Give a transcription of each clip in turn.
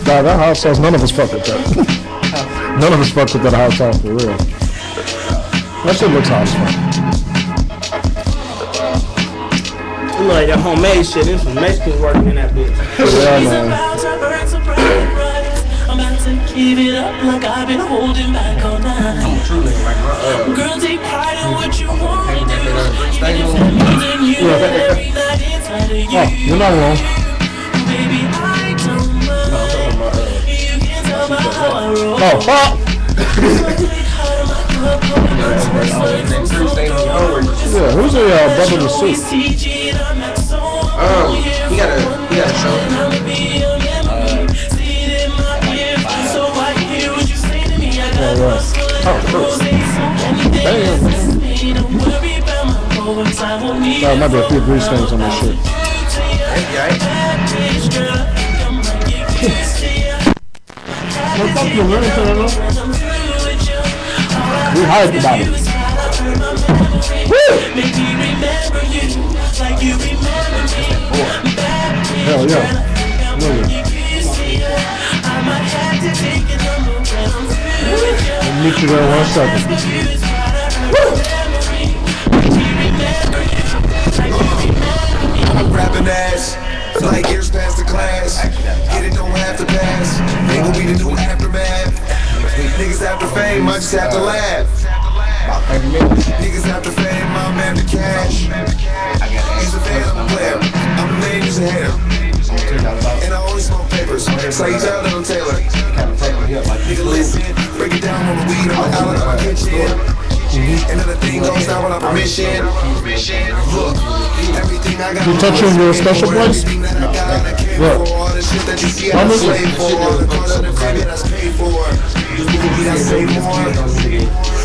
Nah, that hot sauce, none of us fuck with that. None of us fuck with that hot sauce for real. That shit looks hot as fuck. Like that homemade shit. There's some Mexicans working in that bitch. Yeah, man. I'm about to give it up like I've been holding back all night. Girl, take pride in what you want to do. Oh, you're not wrong. Baby, I don't mind. You can tell by how I roll. Oh, fuck! Yeah, who's the brother in the suit? He got a show. Oh, cool. Damn. There might be a few grease stains on this shit. We hyped about it. Woo! Hell yeah. I'll meet you there in 1 second. I'm grabbing ass, like years past the class. Get it, don't have to pass. Ain't gonna be the new aftermath. Niggas after fame, I just have to laugh. Niggas after fame, I'm after cash. He's a fan, I'm a player. I'm a man, he's a hater. And I only smoke papers. Say he's out on Taylor. Nigga, listen, break it down on the weed, on the island, on my kitchen. And then the thing goes down without permission. Look, everything I got. You touching your special place? Look. All the shit that you see I slave for. All the cars in the crib that's paid for. I save more.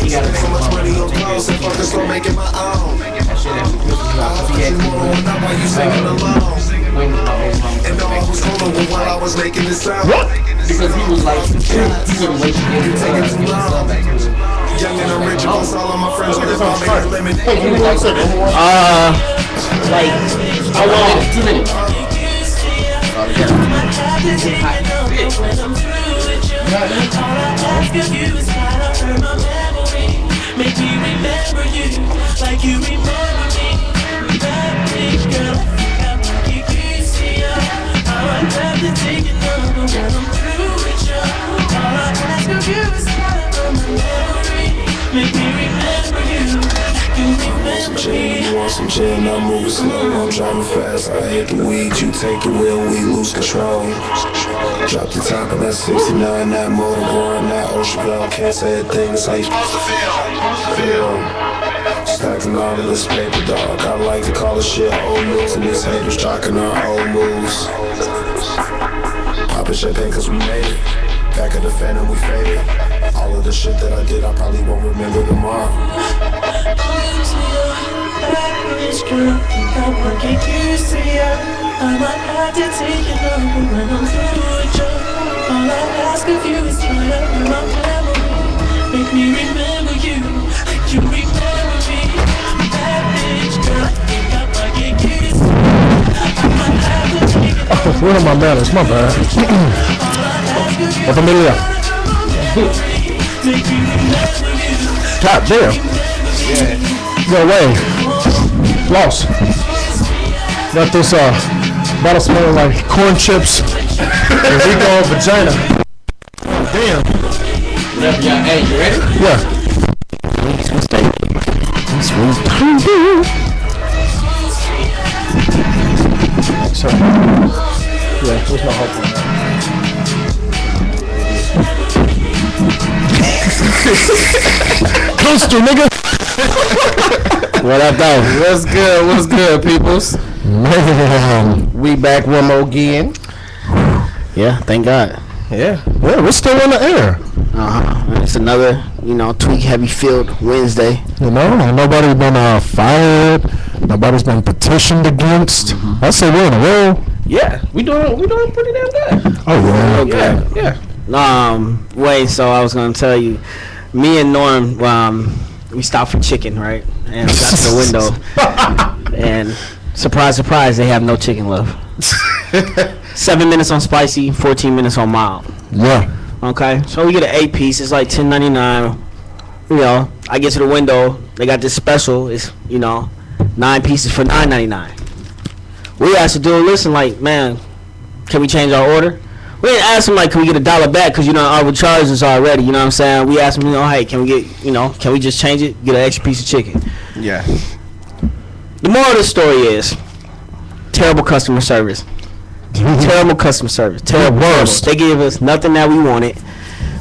Spend so much money on clothes and fuckers start making my own. I'll put you more on up while you singing alone. And no, I was holding while I was making this sound. Because he was like, he couldn't wait to get You take it too long. Young and original, all of my friends with my making lemonade. like, I want 2 minutes. Make me remember you like you remember me. That bitch girl, got my keys here. I might have to take it number when I'm through with you. All I ask of you is how to run my memory. Make me remember you. You remember me. You want some gin, I'm moving slow. I'm driving fast, I hit the weed. You take the wheel, we lose control. Drop the top of that 69, that motor going, that ocean bell. Can't say a thing, it's how you supposed to feel. Stacking all of this paper, dog. I like to call this shit old news, and these haters jocking our old moves. Poppin' champagne cause we made it. Back of the fan and we faded. All of the shit that I did, I probably won't remember tomorrow. Girl, I'm working used to you. I might have to take it over when I'm through with you. All I ask of you is try to run my memory. Make me remember you, like you remember me. That bitch, girl, I think I might get used to you. I might have to take it over. Where are my manners? My bad. What familia? Make me remember you. God damn. Go away. Lost. Got this bottle smelling like corn chips and Rico vagina. Damn. Hey, you ready? Yeah. So, yeah, there's no hope on that. Coaster, nigga. What up, though? What's good? What's good, peoples? Man. We back one more again. Yeah, thank God. Yeah. Yeah, we're still on the air. It's another, tweak heavy field Wednesday. You know, and nobody's been fired. Nobody's been petitioned against. I say we're in a row. Yeah, we doing pretty damn good. Oh yeah. Yeah. Wait, so I was gonna tell you, me and Norm, we stopped for chicken, right? And we got to the window, and surprise, surprise, they have no chicken love. 7 minutes on spicy, 14 minutes on mild. Yeah. Okay, so we get an 8-piece. It's like $10.99. You know, I get to the window. They got this special. It's 9 pieces for $9.99. We asked the dude, listen, like, man, can we change our order? We didn't ask him like, can we get $1 back? Cause our charges already. You know what I'm saying? We asked him, hey, can we get, can we just change it? Get an extra piece of chicken. Yeah. The moral of the story is terrible customer service. Terrible customer service. Terrible. Worst. They gave us nothing that we wanted.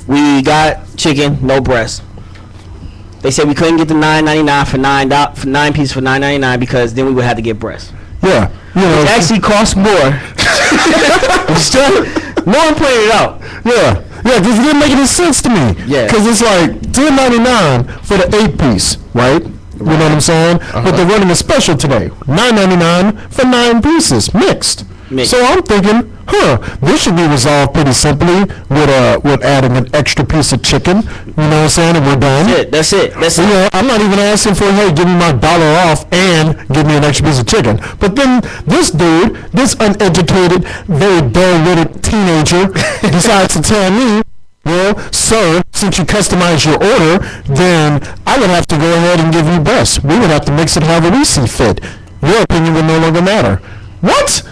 We got chicken, no breast. They said we couldn't get the $9.99 for nine pieces for $9.99 because then we would have to get breast. Yeah. It actually costs more. No one pointed it out. Yeah, because it didn't make any sense to me. Yeah. Because it's like $10.99 for the 8-piece, right? You know what I'm saying? But they're running a special today. $9.99 for 9 pieces, mixed. So I'm thinking, this should be resolved pretty simply with adding an extra piece of chicken. You know what I'm saying? And we're done. That's it. I'm not even asking for, hey, give me my $1 off and give me an extra piece of chicken. But then this dude, this uneducated, very dull-witted teenager, decides to tell me, well, sir, since you customize your order, then I would have to go ahead and give you breast. We would have to mix it however we see fit. Your opinion would no longer matter. What?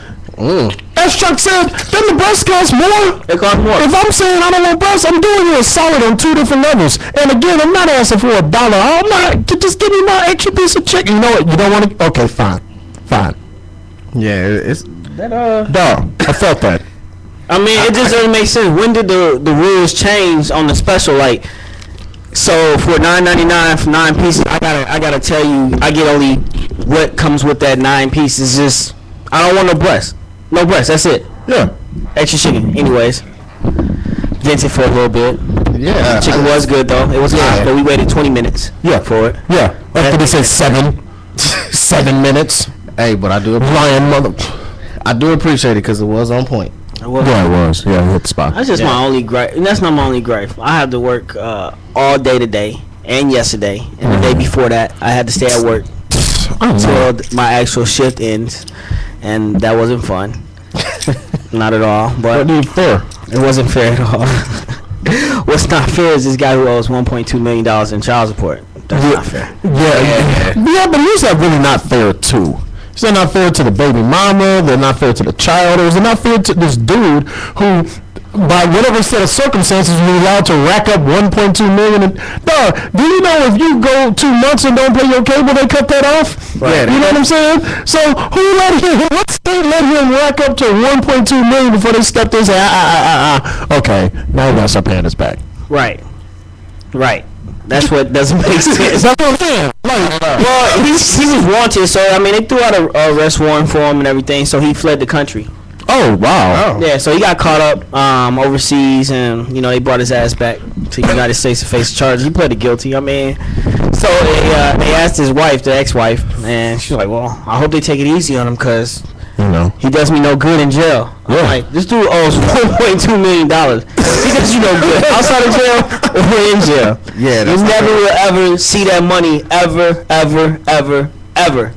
As Chuck said, then the breast costs more. It costs more. If I'm saying I don't want breast, I'm doing you a solid on 2 different levels. And again, I'm not asking for $1. I'm not. Just give me my extra piece of chicken. You know what? You don't want to? Okay, fine. Yeah, it's Dog, I felt that. I mean, it just doesn't make sense. When did the rules change on the special? Like, so for $9.99 for 9 pieces, I gotta tell you, I get only what comes with that 9 pieces. Just I don't want no breast. No breast, that's it. Yeah. Extra chicken. Anyways, vented for a little bit. yeah. The chicken was good though. It was hot, but we waited 20 minutes. For it. Yeah. After they said 7 minutes. Hey, but I do appreciate it because it was on point. Yeah, it was. Yeah, it hit the spot. That's just my only gripe. And that's not my only gripe. I had to work all day today and yesterday, and the day before that, I had to stay at work until my actual shift ends, and that wasn't fun. Not at all. But fair. It wasn't fair at all. What's not fair is this guy who owes $1.2 million in child support. That's not fair. Yeah, but here's that really not fair too. It's not fair to the baby mama. They're not fair to the child. Or is it not fair to this dude who, by whatever set of circumstances, was allowed to rack up $1.2 million? Dog, do you know if you go 2 months and don't pay your cable, they cut that off? Right. You know what I'm saying? So what state let him rack up to $1.2 million before they stepped in and say, okay, now you gotta start paying us back. Right. That's what doesn't make sense. That's what I'm saying. Well, he was wanted, so I mean they threw out a arrest warrant for him and everything, so he fled the country. Oh wow! Yeah, so he got caught up overseas, and they brought his ass back to the United States to face charges. He pleaded guilty. I mean, so they asked his wife, the ex-wife, and she's like, "Well, I hope they take it easy on him, cause he does me no good in jail." Yeah. I'm like, this dude owes $1.2 million. He does you no good outside of jail or in jail. Yeah, you never will ever see that money ever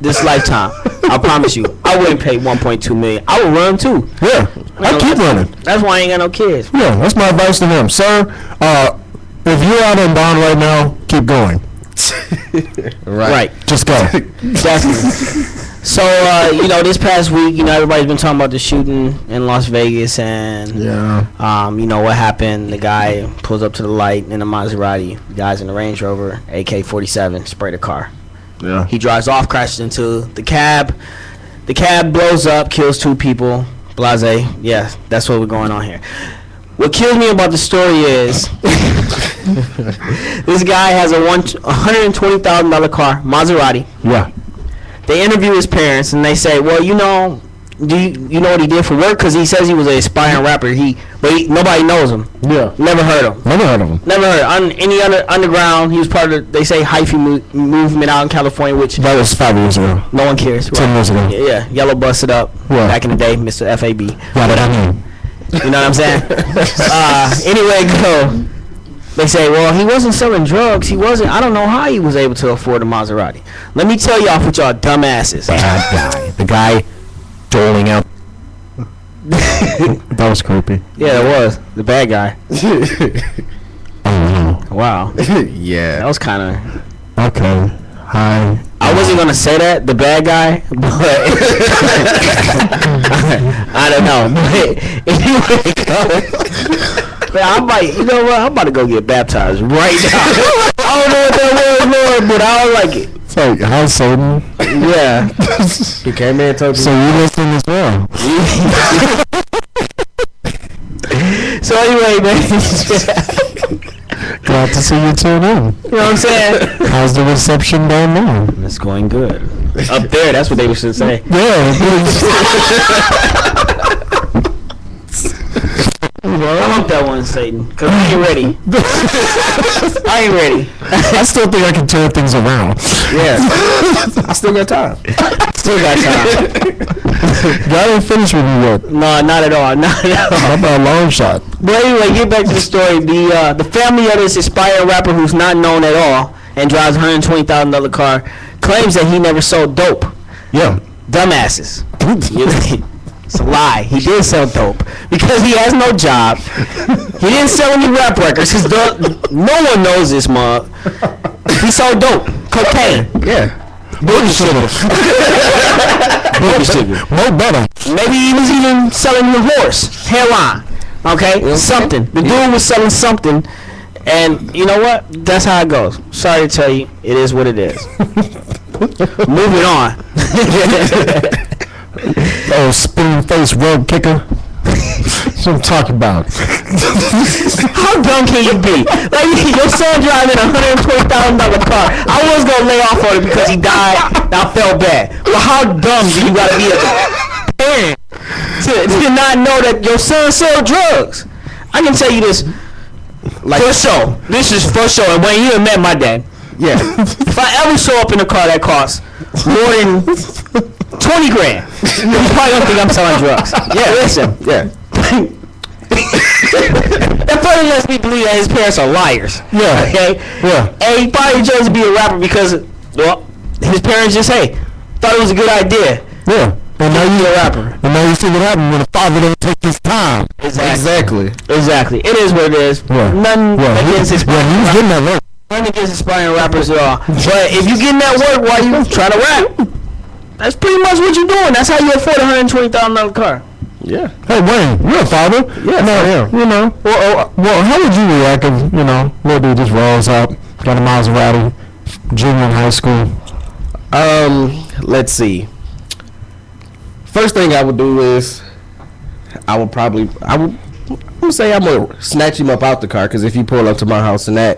this lifetime. I promise you. I wouldn't pay $1.2 million. I would run too. Yeah, I keep running. That's why I ain't got no kids. Yeah, that's my advice to him, sir. If you're out on bond right now, keep going. Right. Just go. Definitely. So, this past week, everybody's been talking about the shooting in Las Vegas, and what happened. The guy pulls up to the light in a Maserati. The guy's in a Range Rover, AK-47, sprayed a car. Yeah. He drives off, crashes into the cab. The cab blows up, kills 2 people. Blase. Yeah, that's what we're going on here. What kills me about the story is this guy has a $120,000 car, Maserati. Yeah. They interview his parents and they say, well, do you know what he did for work? Because he says he was an aspiring rapper. Nobody knows him. Yeah. Never heard of him. Never heard of him. Any other underground, he was part of they say hyphy movement out in California, which that was 5 years ago. No one cares. 10 years ago. Yeah. Yellow busted up back in the day, Mr. FAB. Yeah, you know what I'm saying? Anyway, go. They say, well, he wasn't selling drugs. I don't know how he was able to afford a Maserati. Let me tell y'all with y'all dumbasses. Bad guy. The guy doling out. That was creepy. Yeah, it was the bad guy. Oh Wow, that Yeah. was kind of. wow. Okay. Hi. I wasn't gonna say that, the bad guy, but I don't know. But anyway, man, I might, you know what? I'm about to go get baptized right now. I don't know what that was, Lord, but I don't like it. It's like, hi, Satan. Yeah. He came in and told you. So you listening as well? So anyway, man, Glad to see you tune in. you know what I'm saying? How's the reception down there? It's going good. Up there, that's what they should say. Yeah. I hope that one, Satan, because I ain't ready. I ain't ready. I still think I can turn things around. Yeah. I still got time. Still got time. Y'all didn't finish with me yet. No, not at all. Not at all. How about a long shot? But anyway, get back to the story. The family of this aspiring rapper who's not known at all and drives a $120,000 car claims that he never sold dope. Yeah. Dumbasses. It's a lie. He did sell dope because he has no job. He didn't sell any rap records. No one knows this mug. He sold dope, cocaine. Yeah. Booty sugar. Booty sugar. No better. Maybe he was even selling the horse, heroin. Okay, something. The dude was selling something, and you know what? That's how it goes. Sorry to tell you, it is what it is. Moving on. Oh, spoon-faced road kicker. That's what I'm talking about. How dumb can you be? Like, your son driving a $120,000 car. I was gonna lay off on it because he died. And I felt bad. But how dumb do you gotta be as a parent to not know that your son sold drugs? I can tell you this, like, for sure. This is for sure. And when you have met my dad, Yeah. if I ever show up in a car that costs more than 20 grand, you probably don't think I'm selling drugs. Yeah, listen. Yeah. That probably lets me believe that his parents are liars. Yeah. Okay? Yeah. And he probably chose to be a rapper because, well, his parents just, hey, thought it was a good idea. Yeah. And now Be you a rapper. And now you see what happened when a father don't take his time. Exactly. Exactly. It is what it is. Yeah. Nothing against he was aspiring getting that work. nothing against aspiring rappers at all. But if you getting that work while you try to rap, that's pretty much what you're doing. That's how you afford a $120,000 car. Yeah. Hey Wayne, you're a father. Yeah, No, I am. You know. Well, how would you react if little dude just rolls up, got a Maserati, junior in high school? Let's see. First thing I would do is I would say I'm gonna snatch him up out the car, because if you pull up to my house and I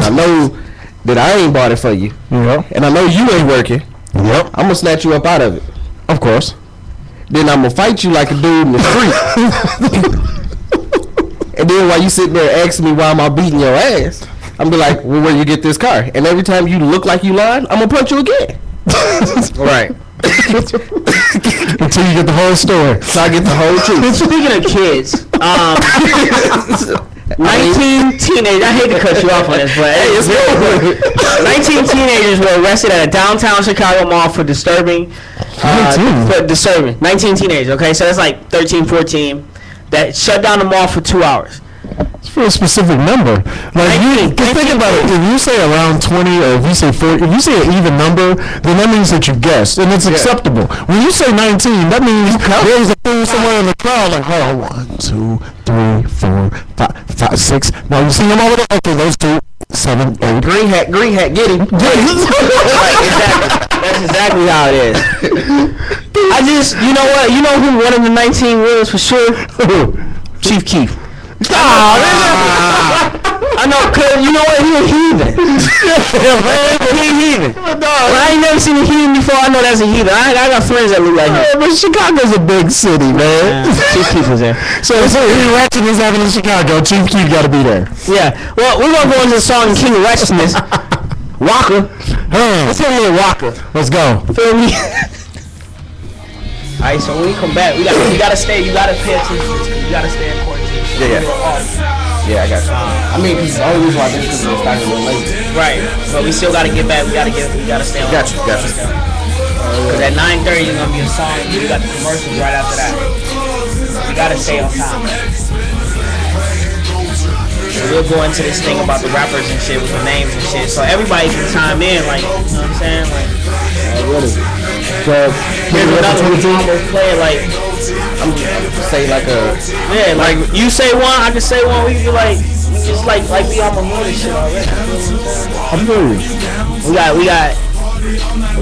know that I ain't bought it for you, Yeah. and I know you ain't working, Yep. I'm gonna snatch you up out of it. Of course. Then I'm gonna fight you like a dude in the street. And then while you sitting there asking me why am I beating your ass, I'm be like, well, where you get this car? And every time you look like you lying, I'm gonna punch you again. Right. Until you get the whole story. So I get the whole truth. Speaking of kids, 19 teenagers, I hate to cut you off on this, but hey, it's 19 teenagers were arrested at a downtown Chicago mall for disturbing. 19 teenagers, okay? So that's like 13, 14 that shut down the mall for 2 hours. It's for a specific number. Like think about it. If you say around 20, or if you say 40, if you say an even number, then that means that you guessed, and it's acceptable. When you say 19, that means there's a fool somewhere in the crowd. Like, oh, 1, 2, 3, 4, 5, 6. Now you see them over there. Okay, those 2, 7, 8. Green hat, get him. Right, exactly. That's exactly how it is. I just, you know what? You know who one of the 19 was for sure? Chief Keef. I know, cause you know what? He a heathen. He a heathen. But I ain't never seen a heathen before. I know that's a heathen. I got friends that look like him. But Chicago's a big city, man. Chief Keef was there. So any ratchet is happening in Chicago, Chief Keef got to be there. Yeah. Well, we're gonna go into the song King of Righteousness. Walker. Let's hit a little Walker. Let's go. Feel me? Alright, so when we come back, you gotta stay. You gotta pay attention to this. You gotta stay in quarantine. Yeah, I got you. I mean, the only reason why I did this because it was starting a little late. Right, but we still gotta get back. We gotta stay on. Got you. Because at 9:30 is gonna be a song. You got the commercials right after that. gotta stay on top. And we'll go into this thing about the rappers and shit with the names and shit, so everybody can chime in, like, you know what I'm saying? Like, Really? So, here's another one. Almost play it like, I'm say like a. yeah, like you say one, I can say one. We can be like, just like we almost know this shit already. I'm good. We got.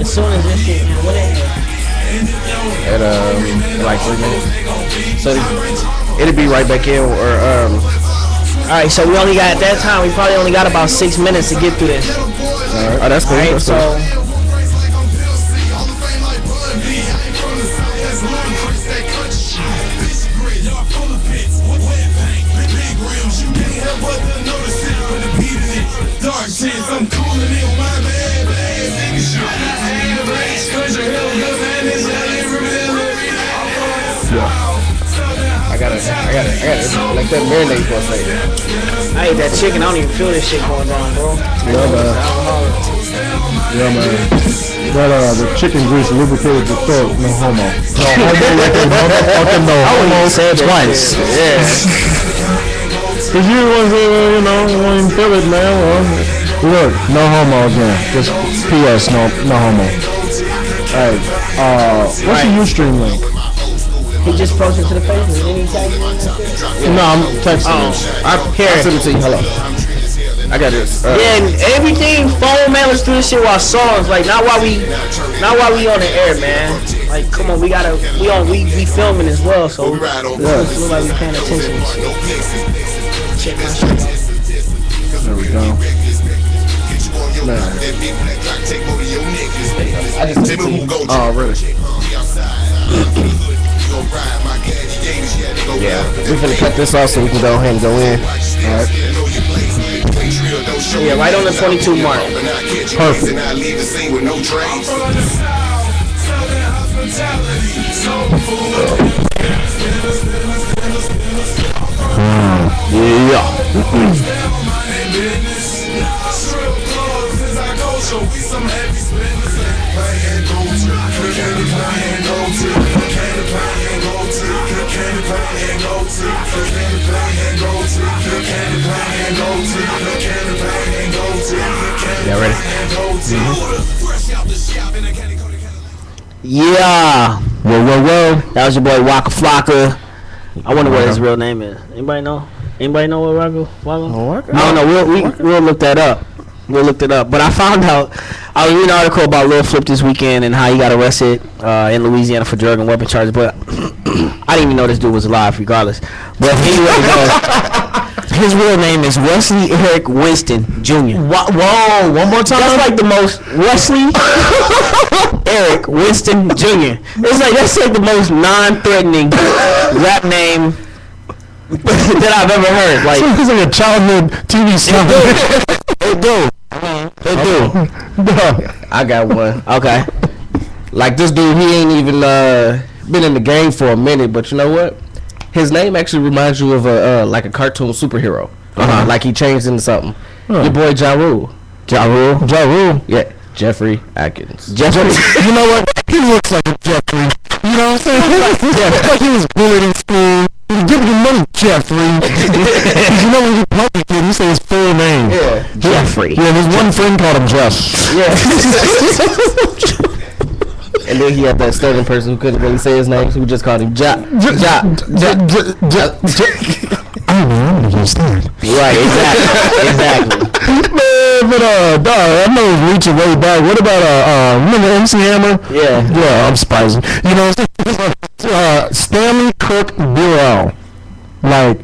As soon as this shit, what it? At like 3 minutes. So it'll be right back in or All right, so we only got at that time. We probably only got about 6 minutes to get through this. All right. Oh, that's cool. All right, That's so. cool. Dark shit, I'm cooling it with my bad nigga shit. I gotta like that marinade for a second. I ate that chicken. I don't even feel this shit going down, bro. Yeah, man. Yeah, man. That the chicken grease lubricated the throat. No homo. No homo. Like a motherfucking no homo. Say it twice. Yeah. Cause you was you know, you won't feel it, man. Well, look, no homo again. Just P.S. No homo. Alright. What's your Ustream link? He just posted to the page and then he tagged me. No, I'm texting you. I'll send it to you. Hello. I got this. Yeah, and everything phone man, let's do this shit while songs. Like not while we on the air, man. Like come on, we filming as well, so it looks like we paying attention to shit. Check my shit out. There we go. Man. I just sent it to you. Oh, really? Yeah, we finna cut this off so we can go ahead and go in. Alright. Yeah, right on the 22 mark. Perfect. Y'all ready? Yeah. Whoa. That was your boy Waka Flocka. I wonder what his real name is. Anybody know? Anybody know what Waka? I don't know. We'll look that up. But I found out. I was reading an article about Lil Flip this weekend and how he got arrested in Louisiana for drug and weapon charges. But I didn't even know this dude was alive, regardless. But anyway, his real name is Wesley Eric Winston Jr. Whoa, one more time. That's like the most Wesley Eric Winston Jr. That's like the most non-threatening rap name that I've ever heard. Like it's like a childhood TV song. They do. I got one. Okay. Like this dude, he ain't even been in the game for a minute, but you know what? His name actually reminds you of like a cartoon superhero. Like he changed into something. Your boy Ja Rule. Ja Rule. Yeah, Jeffrey Atkins. Jeffrey. You know what? He looks like a Jeffrey. You know what I'm saying? Yeah, like he was bullied in school. He's giving you money, Jeffrey. You know when you public kid, you say his full name. Yeah, Jeffrey. Yeah, his one friend called him Jeff. Yeah. And then he had that stubborn person who couldn't really say his name, so we just called him Ja. I don't know, I'm gonna stand. Right, exactly. Man, but dog, I know he's reaching way back. What about remember MC Hammer? Yeah, I'm spicy. You know, Stanley Cook Burrell. Like,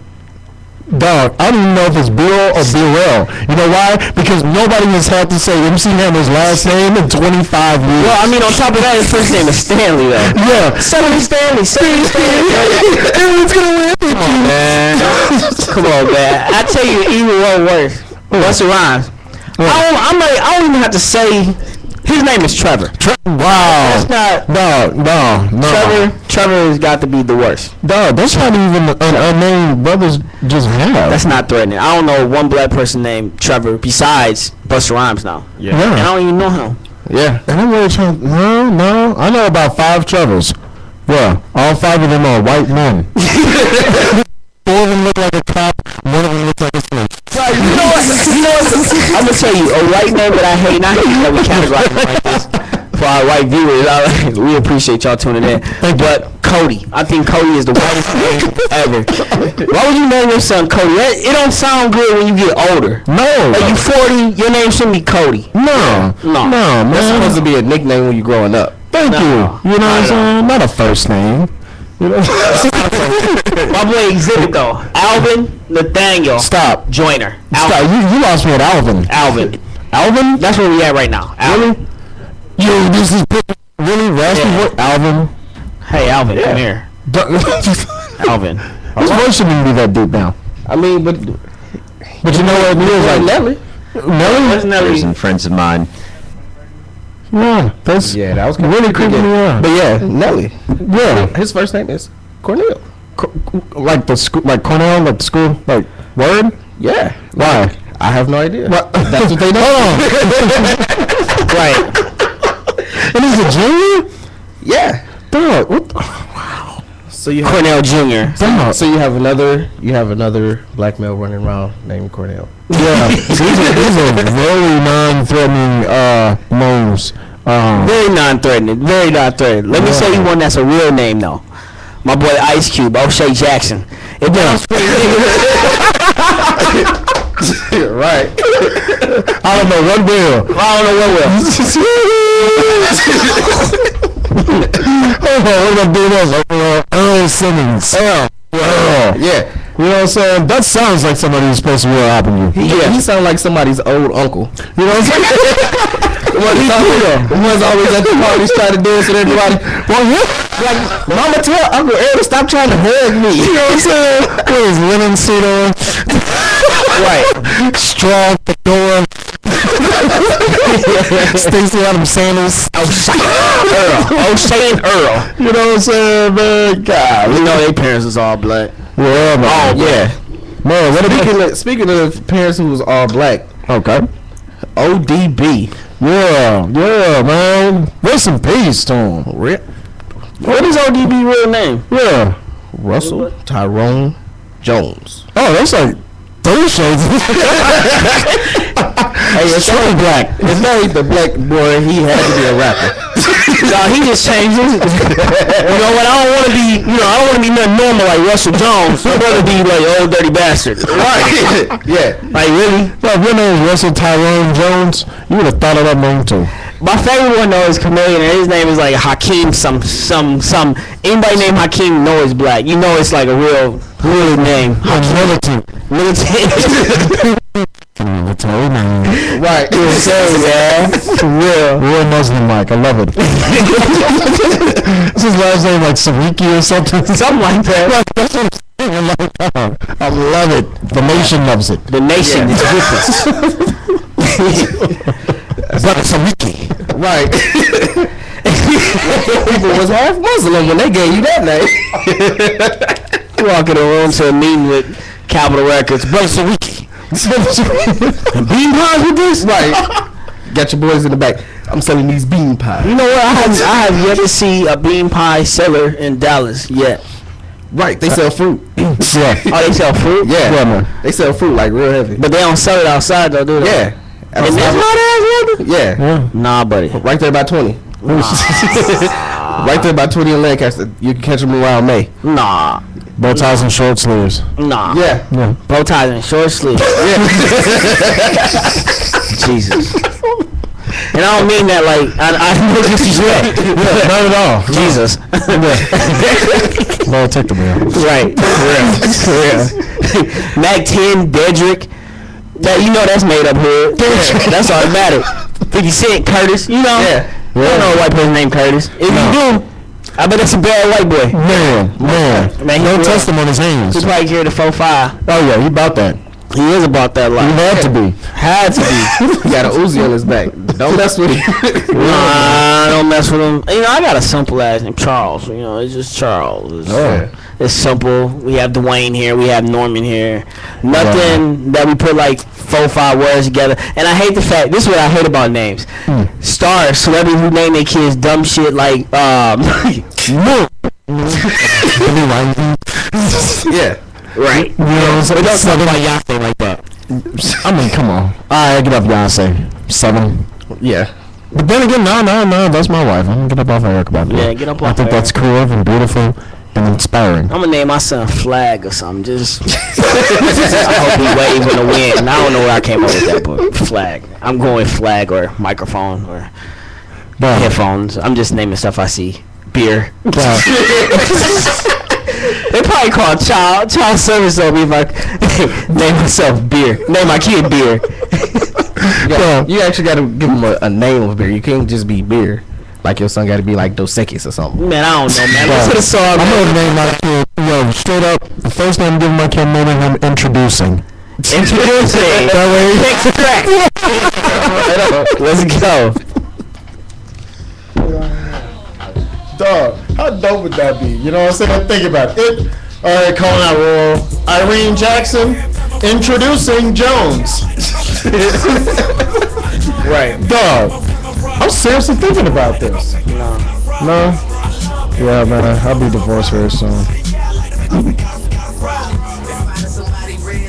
dog, I don't even know if it's Burrell or Burrell. You know why? Because nobody has had to say MC Hammer's last name in 25 years. Well, I mean, on top of that, his first name is Stanley, though. Yeah. Stanley. Everyone's gonna win. Come on, man. I tell you, even one worse. Busta Rhymes. I don't even have to say. His name is Trevor. Wow. That's not. No. Trevor has got to be the worst. Dog, that's not even an unnamed brothers just have. That's not threatening. I don't know one black person named Trevor besides Busta Rhymes now. Yeah. And I don't even know him. Yeah. And I'm really trying. No. I know about 5 Trevors. Yeah, all 5 of them are white men. 4 of them look like a cop. 1 of them looks like a snake. Right, you know what? I'm gonna tell you a white name that I hate. And I hate that we categorize it like this for our white viewers. We appreciate y'all tuning in. But Cody, I think Cody is the whitest name ever. Why would you name your son Cody? It don't sound good when you get older. No. Like you 40, your name shouldn't be Cody. No, man. That's supposed to be a nickname when you growing up. Thank you. You know what I'm saying? Not a first name. You know? My boy Exhibit though. Alvin Nathaniel. Stop. Joyner. Stop. You lost me at Alvin. Alvin. Alvin? That's where we at right now. Alvin. Yo, this is really raspy. Yeah. Alvin. Hey Alvin, come here. Alvin. His voice shouldn't be that deep now. I mean, but you know what? Neil's like Nelly. What's Nelly? Nelly? Some friends of mine. Yeah, that's Yeah, that was really creeping me out. But yeah, Nelly. Yeah, His first name is Cornel. like the school, like Cornell, like the school, like word. Yeah. Why? I have no idea. What? That's what they know. Right. And he's a junior. Yeah. Dog, what? So you have, Cornell Jr. Dog. so you have another black male running around named Cornel. Yeah, these are very non-threatening names. Very non-threatening. Very non-threatening. Let me Yeah. say you one that's a real name though. My boy Ice Cube, O'Shea Jackson. If that was Right. I don't know what will. I don't know what will. Oh, we're gonna do this. Earl Simmons. Earl. Yeah. You know what I'm saying? That sounds like somebody who's supposed to be helping you. He sounds like somebody's old uncle. You know what I'm saying? The one's always at the parties trying to dance with everybody. Well, yeah. Like, Mama, tell Uncle Earl to stop trying to hug me. You know what I'm saying? With his linen suit on. Right. Strong fedora. Stacey Adams Sanders. O'Shea and Earl. You know what I'm saying, man? God. You know their parents was all black. Yeah, man. Oh, Yeah. Man, what Speaking of parents who was all black, Okay. ODB. Yeah, man. Rest in peace to him. What is ODB real name? Yeah. Russell Tyrone Jones. Oh, that's like 3 shades. Hey, it's Straight black. If not the black boy, he had to be a rapper. No, he just changed his. You know what? I don't want to be. I don't want to be nothing normal like Russell Jones. I'd rather be like old dirty bastard. Right. Yeah. Like really. Well, if your name is Russell Tyrone Jones, you would have thought of that name too. My favorite one though is Chameleon, and his name is like Hakeem. Some. Anybody named Hakeem know is black. You know it's like a real name. Militant. Military name. Right. So yeah, for real. Real Muslim Mike. I love it. Is his last name like Sariki or something? Something like that. That's what I'm saying. I love it. The nation loves it. The nation is with us. Brother Sariki. Right. People was half Muslim when they gave you that name. Walk in the room to a meeting with Capitol Records. Brother Sariki. And bean pies with this? Right. Got your boys in the back. I'm selling these bean pies. You know what? I have yet to see a bean pie seller in Dallas yet. Right. They sell fruit. Yeah. Oh, they sell fruit? Yeah. Yeah, man. They sell fruit like real heavy. But they don't sell it outside though, do they? Yeah. And this hot ass nigga? Yeah. Yeah. Nah, buddy. Right there by 20. Right there by 20 in Lancaster. You can catch them around May. Nah. Bow ties and short sleeves. Nah. Yeah. Yeah. Bow ties and short sleeves. Jesus. And I don't mean that like I know disrespect. Not at all. Jesus. Well, take the wheel. Right. For real. Mac 10, Dedrick. That that's made up hood. That's automatic. 50 Cent, Curtis. You know. Yeah. I don't know a white person named Curtis. If you do, I bet that's a bad white boy. Man, Man, he no real. test him on his hands. He's probably carried a 4.5. Oh yeah, he about that. He is about that He life. had to be. Had to be. He got a Uzi on his back. Don't mess with him. Nah, don't mess with him. I got a simple ass name, Charles. It's just Charles. It's simple. We have Dwayne here. We have Norman here. Nothing that we put like 4-5 words together. And I hate the fact. This is what I hate about names. Stars, celebrities who name their kids dumb shit like Billy Weinstein. Yeah. Right. You know, so But don't it's talk seven. about Beyonce like that. I mean, come on. Alright, get up, Beyonce. 7. Yeah. But then again, no, that's my wife. I'm gonna get up off Eric about that. Yeah, get up I off think Eric. that's cool and beautiful and inspiring. I'm gonna name my son Flag or something. Just I hope he waves in the wind. I don't know where I came up with that, but Flag. I'm going Flag or microphone or But, headphones. I'm just naming stuff I see. Beer. but, They probably call child service on me if I name myself Beer. Name my kid Beer. You actually got to give him a name of beer. You can't just be beer. Like your son got to be like Dos Equis or something. Man, I don't know, man. but Listen to the song. I'm gonna name my kid, straight up, the first name I'm giving my kid, naming him Introducing. Introducing. That way. Next track. Let's go. Dog, how dope would that be? You know what I'm saying? Think about it. Alright, calling out roll. Irene Jackson, Introducing Jones. Right. Dog, I'm seriously thinking about this. No? Yeah, man, I'll be divorced very soon.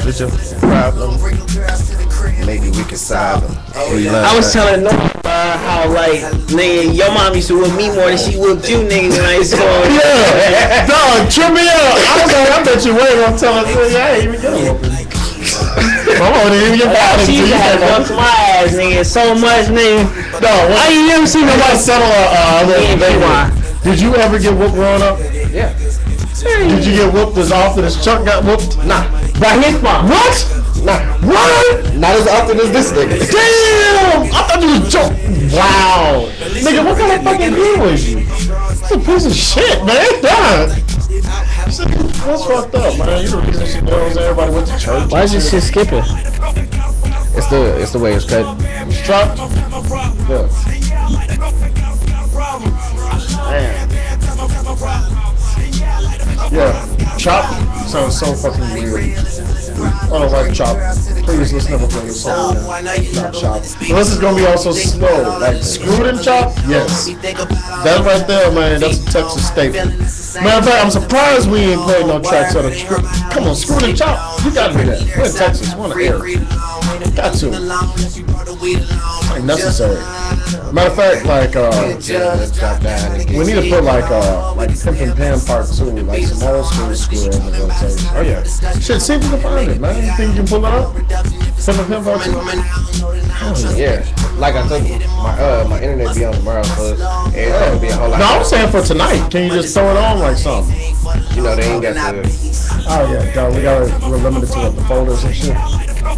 What's your problem? Maybe we can solve them. I was telling Noah how like nigga, your mom used to whip me more than she whipped you niggas in high school. Yeah, dog, trip me up. I was like, I bet you wait on telling me, I ain't even get a whooping. I didn't even get violent. She used to have whooped my ass, nigga, so much, nigga. Dog, I ain't never seen nobody settle a little baby. Did you ever get whooped growing up? Yeah. Did you get whooped as often as Chuck got whooped? Nah. by his mom. What? Nah. What? Not as often as this nigga. Damn! I thought you was joking. Wow. Nigga, what kind of fucking dude was you? That's a piece of shit, man. God. That's fucked up, man. You the reason she knows everybody went to church. Why is this shit skipping? It's the way it's cut. Dropped? Yeah. Yeah. Chop sounds so fucking weird. I don't like Chop. Please, let's never play this song again. Not Chop. Unless it's gonna be also slow. Like Screwed and Chop? Yes. That right there, man, that's a Texas staple. Matter of fact, I'm surprised we ain't played no tracks on the Come on, Screwed and Chop. You gotta do that. We're in Texas. We're on the air. Got to. Like necessary. Matter of fact, like we need to put like Pimp and Pam Part 2, like some old school on the rotation. Oh yeah. Shit, see if you can find it, man. You think you can pull it up? Pimp and Pam Part 2? Yeah. Like I told you, my internet be on tomorrow, so it'll be a whole lot. No, I'm saying for tonight. Can you just throw it on like something? You know, they ain't got the... Oh yeah, dog, we're limited to what, the folders and shit.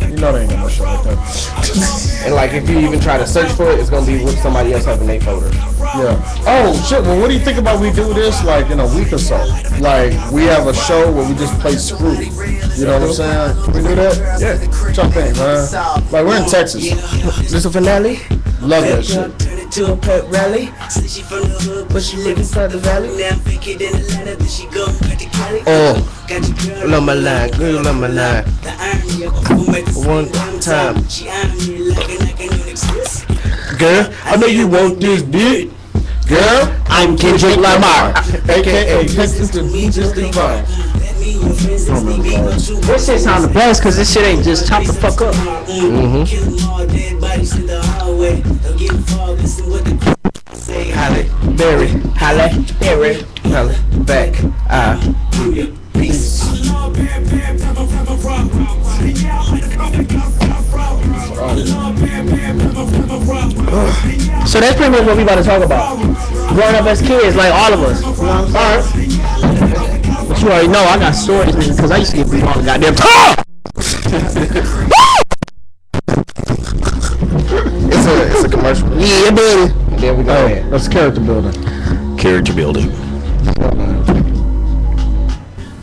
You know they ain't got no shit like that. And like if you even try to search for it, it's gonna be with somebody else having their folder. Yeah. Oh shit. Well, what do you think about we do this like in a week or so? Like we have a show where we just play Screw. You know what I'm saying? Can we do that? Yeah. Jump in, man. Like we're in Texas. Is this a finale? Love that shit. To a pep rally, said she from the hood, but she living for the valley. Now pick it in Atlanta, then she go back to Cali. Oh, got your girl love my line, girl, love my line. The irony of cool make the One same time. She eyeing me like I don't exist. Girl, I know you want this dick. Girl, I'm Kendrick Lamar. aka Texas to me just divine. This shit sound the best because this shit ain't just chop the fuck up. Halle Berry, Halle Berry. Halle back. Peace. So that's pretty much what we about to talk about. Growing up as kids, like all of us. You know what I'm saying? But you already know I got stories because I used to get beat all the goddamn time. It's a commercial. Yeah, baby. And then we go ahead. That's character building. Character building.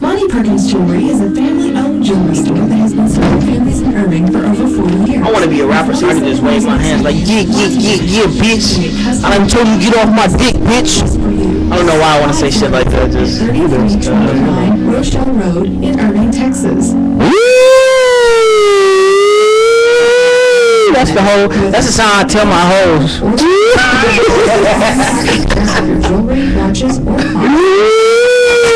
Monty Perkins Jewelry is a family-owned jewelry store that has been serving families in Irving for over 40 years. I want to be a rapper so I can just wave my hands like, yeah, bitch. I done told you get off my dick, bitch. I don't know why I want to say shit like that. Just 3329 Rochelle Road in Irving, Texas. That's the sound I tell my hoes. Your jewelry, watches, or cars.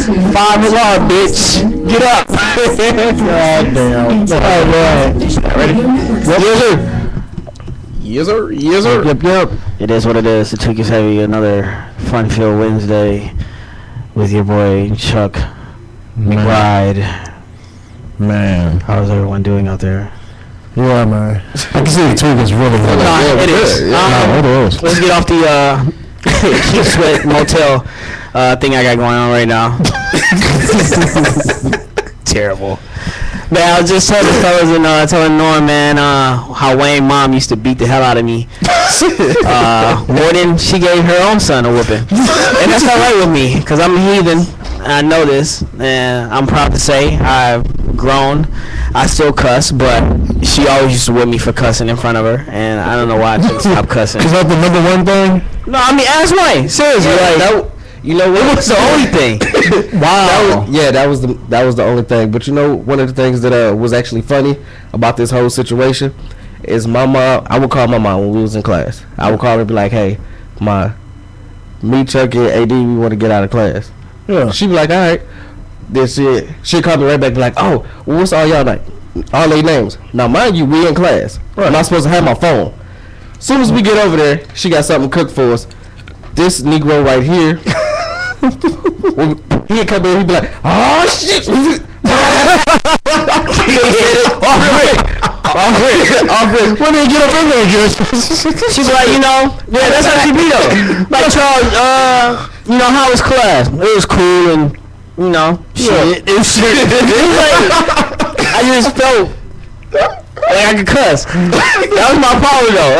5 alarm, bitch. Get up. God damn. All right. Ready? Yes, sir. Yes, sir. Yep. It is what it is. The Tweak is Heavy. Another fun-filled Wednesday with your boy Chuck McBride. Man. How's everyone doing out there? Yeah, man. I can see the tweak is really good. It is. It is. Let's get off the Keep Sweat Motel thing I got going on right now. Terrible. Man, I was just telling the fellas and telling Norm, man, how Wayne mom used to beat the hell out of me. More than she gave her own son a whooping. And that's not right with me, because I'm a heathen. And I know this, and I'm proud to say I've grown. I still cuss, but she always used to whip me for cussing in front of her, and I don't know why I couldn't stop cussing. Is that the number one thing? No, I mean, ask Wayne. Seriously, like, You know what? it was the only thing. Wow. That was the only thing. But you know, one of the things that was actually funny about this whole situation is my mom. I would call my mom when we was in class. I would call her and be like, "Hey, me, Chuck, and AD, we want to get out of class." Yeah. She'd be like, "All right." Then she'd call me right back, be like, "Oh, well, what's all y'all like? All their names." Now, mind you, we in class. Right. I'm not supposed to have my phone. As soon as we get over there, she got something cooked for us. This Negro right here. He'd come in, he'd be like, "Oh shit!" When they get up in there, just She's like, yeah, that's how she be though. Like Charles, how was class? It was cool and shit. It was like, I just felt like I could cuss. That was my problem though.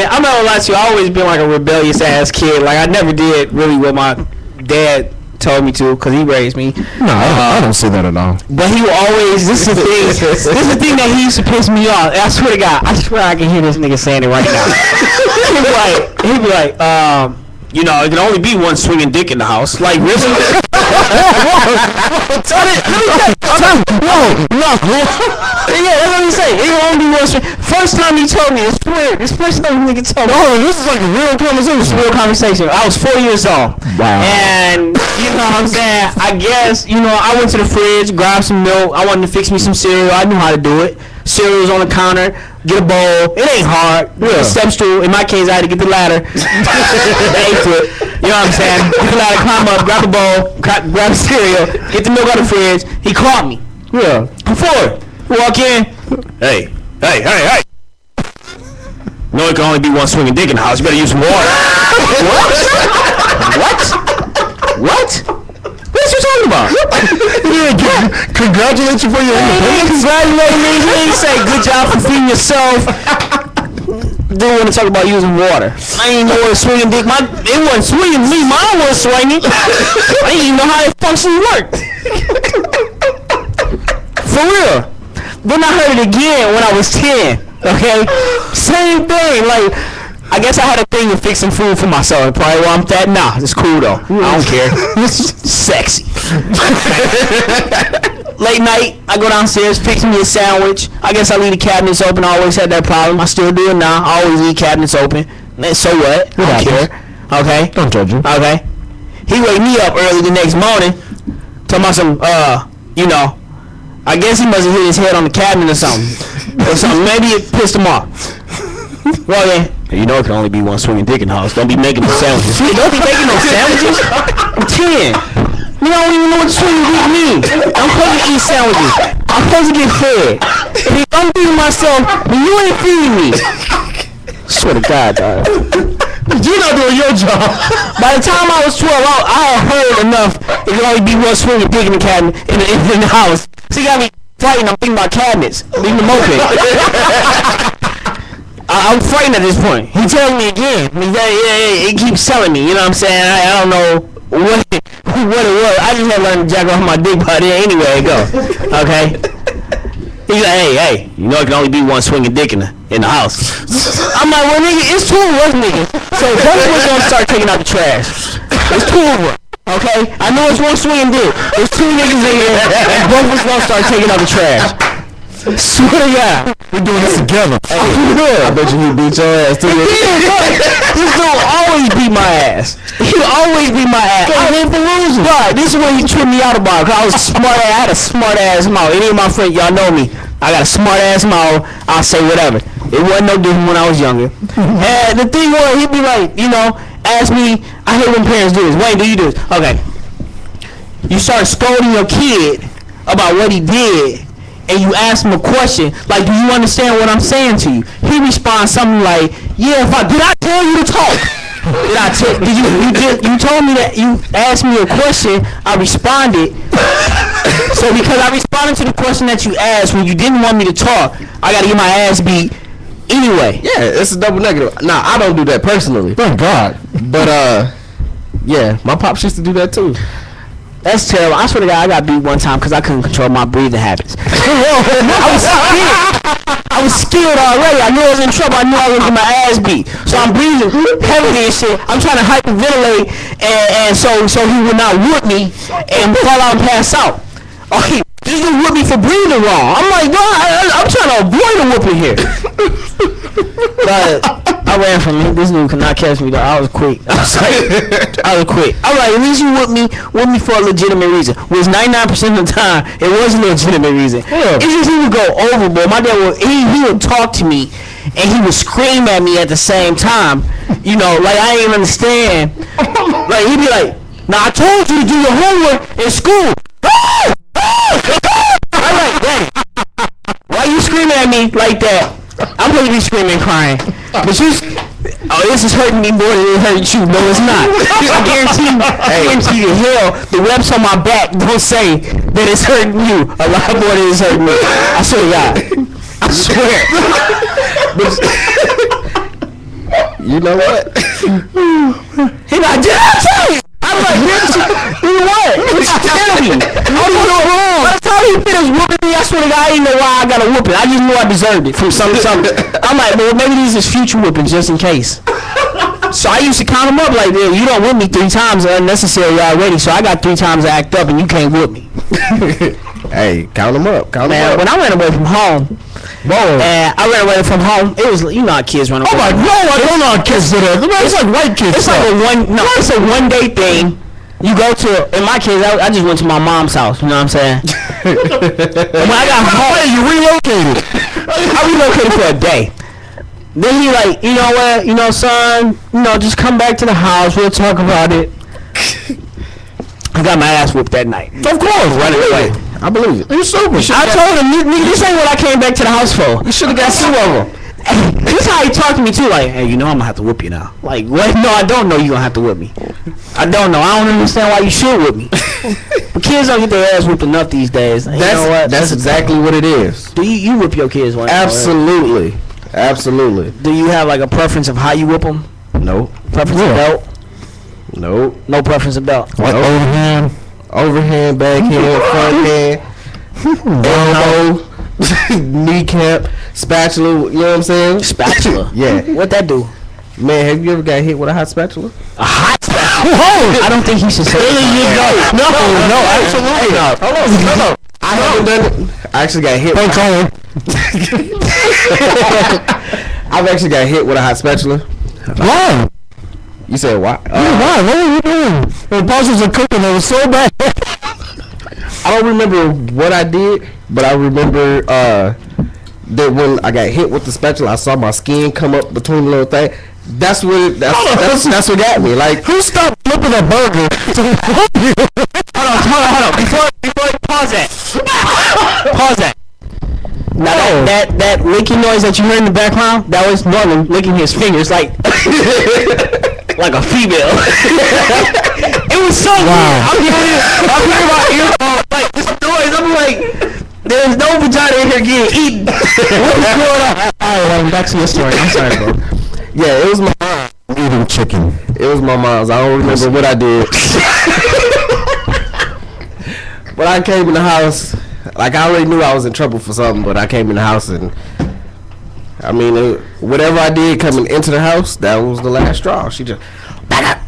I'm not gonna lie to you, I always been like a rebellious ass kid. Like I never did really what my dad told me to, because he raised me. No, I don't see that at all. But he will always, this is the thing that he used to piss me off. I swear to God, I swear I can hear this nigga saying it right now. he'd be like, it can only be one swinging dick in the house. Like, really? Yeah, that's what he say. It can only be one swing. First time he told me, I swear, this first time nigga told me. Oh, this is like a real conversation. It's a real conversation. I was 4 years old. Wow. And, you know what I'm saying? I guess, I went to the fridge, grabbed some milk. I wanted to fix me some cereal. I knew how to do it. Cereal was on the counter. Get a bowl. It ain't hard. Yeah. A step stool. In my case, I had to get the ladder. The 8-foot. You know what I'm saying? Get the ladder, climb up, grab a bowl, grab the cereal, get the milk out of the fridge. He caught me. Yeah. I'm forward. Walk in. Hey. No, it can only be one swinging dick in the house. You better use some water. What? What you talking about? Congratulate you for your independence. Congratulate me. He ain't say good job for feeding yourself. Didn't want to talk about using water. I ain't know what swinging dick. It wasn't swinging me. Mine was swinging. I didn't even know how it functions worked. For real. Then I heard it again when I was 10. Okay? Same thing. Like, I guess I had a thing of fixing food for myself. Probably why I'm fat. Nah, it's cool though. I don't care. Sexy. Late night, I go downstairs, fix me a sandwich. I guess I leave the cabinets open. I always had that problem. I still do it now. I always leave cabinets open. So what? I don't care. Okay? Don't judge you. Okay? He wake me up early the next morning, talking about some, I guess he must have hit his head on the cabinet or something. Maybe it pissed him off. Well, then, it can only be one swinging dick in the house. Don't be making no sandwiches. Don't be making no sandwiches? I'm 10. I don't even know what swinging dick means. I'm supposed to eat sandwiches. I'm supposed to get fed. If I'm feeding myself, then you ain't feeding me. Swear to God, dog. You're not doing your job. By the time I was 12, I had heard enough. It could only be one swinging dick in the cabinet in the house. So you got me frightened. I'm thinking about cabinets, leaving them open. I'm frightened at this point. He tells me again. He keeps telling me. You know what I'm saying? I don't know what it was. I just had to learn to jack off my dick by there anyway. Go. Okay. He's like, hey, it can only be one swinging dick in the house. I'm like, well, nigga, it's two of us, nigga. So both of us gonna start taking out the trash. It's two of us. Okay? I know it's one swinging dick. There's two niggas in here, and both of us gonna start taking out the trash. Swear to God. We're doing this together. I bet you he beat your ass too. This dude always beat my ass. He always beat my ass. I ain't for losing. Right, this is what he tripped me out about. Cause I was smart. I had a smart ass mouth. Any of my friends, y'all know me. I got a smart ass mouth. I'll say whatever. It wasn't no different when I was younger. And the thing was, he'd be like, ask me. I hate when parents do this. Wayne, do you do this? Okay. You start scolding your kid about what he did, and you ask him a question like, "Do you understand what I'm saying to you?" He responds something like, "Yeah, did I tell you to talk? Did I tell? You told me that you asked me a question. I responded. So because I responded to the question that you asked when you didn't want me to talk, I got to get my ass beat anyway." Yeah, it's a double negative. Nah, I don't do that personally. Thank God. But yeah, my pops used to do that too. That's terrible. I swear to God, I got beat one time because I couldn't control my breathing habits. I was scared already. I knew I was in trouble. I knew I was going to get my ass beat. So I'm breathing heavily and shit. I'm trying to hyperventilate and so he would not whoop me and fall out and pass out. Okay, this dude whooped me for breathing wrong. I'm like, no, I'm trying to avoid a whooping here. But I ran from him. This dude could not catch me though. I was quick. I was quick. I'm like, at least you whooped me for a legitimate reason. Which 99% of the time, it was a legitimate reason. Yeah. It's just he would go overboard. My dad he would talk to me, and he would scream at me at the same time. Like I didn't even understand. Like he'd be like, "Now I told you to do your homework in school." I'm like, "Daddy, why you screaming at me like that? I'm supposed to be screaming and crying. But this is hurting me more than it hurt you." No, it's not. I guarantee you, hell, the reps on my back don't say that it's hurting you a lot more than it's hurting me. I swear to God. I swear. You know what? He like, "Did I tell you?" I'm like, "You what? What you tell me? I'm doing wrong." By the time he finished whooping me, I swear to God, I didn't know why I got a whooping. I just knew I deserved it from something. I'm like, well, maybe these is future whoopings just in case. So I used to count them up like, "Yeah, you don't whoop me 3 times unnecessary already, so I got 3 times to act up and you can't whoop me." Hey, count them up. Man, when I ran away from home, and I ran away from home, it was, how kids run away. Oh my God, I don't know how kids do that. It's like white kids. It's like it's a one-day thing. You go to, in my case, I just went to my mom's house, you know what I'm saying? And when I got home, you relocated. I relocated for a day. Then he like, "You know what, son, just come back to the house, we'll talk about it." I got my ass whooped that night. Of course, running away. I believe it. You're sober. I told him, "Nigga, this ain't what I came back to the house for." You should have got 2 of them. This is how he talked to me too, like, "Hey, I'm gonna have to whoop you now." Like, what? No, I don't know you gonna have to whoop me. I don't know. I don't understand why you should whoop me. But kids don't get their ass whooped enough these days. You know what? That's exactly what it is. Do you whip your kids? Absolutely. Absolutely. Do you have like a preference of how you whip them? Nope. Preference of belt? Nope. No preference of belt. Like overhand, backhand, front hand, elbow, kneecap, spatula. You know what I'm saying? Spatula. Yeah. What that do? Man, have you ever got hit with a hot spatula? A hot spatula? Whoa! I don't think he should say that. No, absolutely not. Hold on. I haven't done it. I actually got hit. I've actually got hit with a hot spatula. Why? You said why? Why? What are you doing? The bosses are cooking. It was so bad. I don't remember what I did, but I remember that when I got hit with the spatula, I saw my skin come up between the little thing. That's what got me. Like, who stopped flipping a burger to whoop you? Hold on. Before pause that. Pause that. Now that licking noise that you heard in the background, that was Norman licking his fingers like like a female. It was so weird. I'm hearing my earphone like this noise. I'm like, there's no vagina in here getting eaten. What's going on? Alright, back to your story. I'm sorry, bro. Yeah, it was my mom eating chicken. It was my mom's. I don't remember what I did. But I came in the house, like I already knew I was in trouble for something, but I came in the house and, I mean, whatever I did coming into the house, that was the last straw. She just, back up.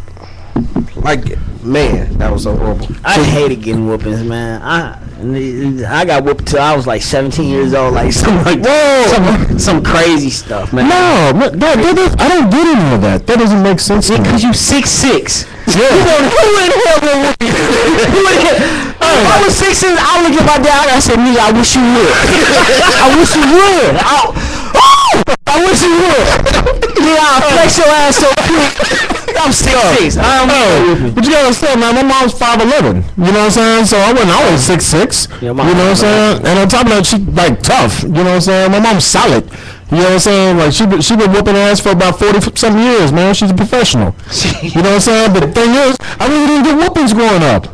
Like, man, that was so horrible. I hated getting whoopings, man. And I got whooped till I was like 17 years old, like some crazy stuff, man. No, I don't get any of that. That doesn't make sense to me. Because you 6'6". Yeah. Who in hell will whoop you? If I was 6'6", I would look at my dad and I said, nigga, I wish you would. I wish you would. I wish you would. Yeah, I'll flex your ass so quick. I'm 6'6". But you gotta understand, man, my mom's 5'11". You know what I'm saying? So I wasn't always 6'6". Yeah, you know what I'm saying? And on top of that, she like tough. You know what I'm saying? My mom's solid. You know what I'm saying? Like she been whooping ass for about 40-some years, man. She's a professional. You know what I'm saying? But the thing is, I really didn't get whoopings growing up.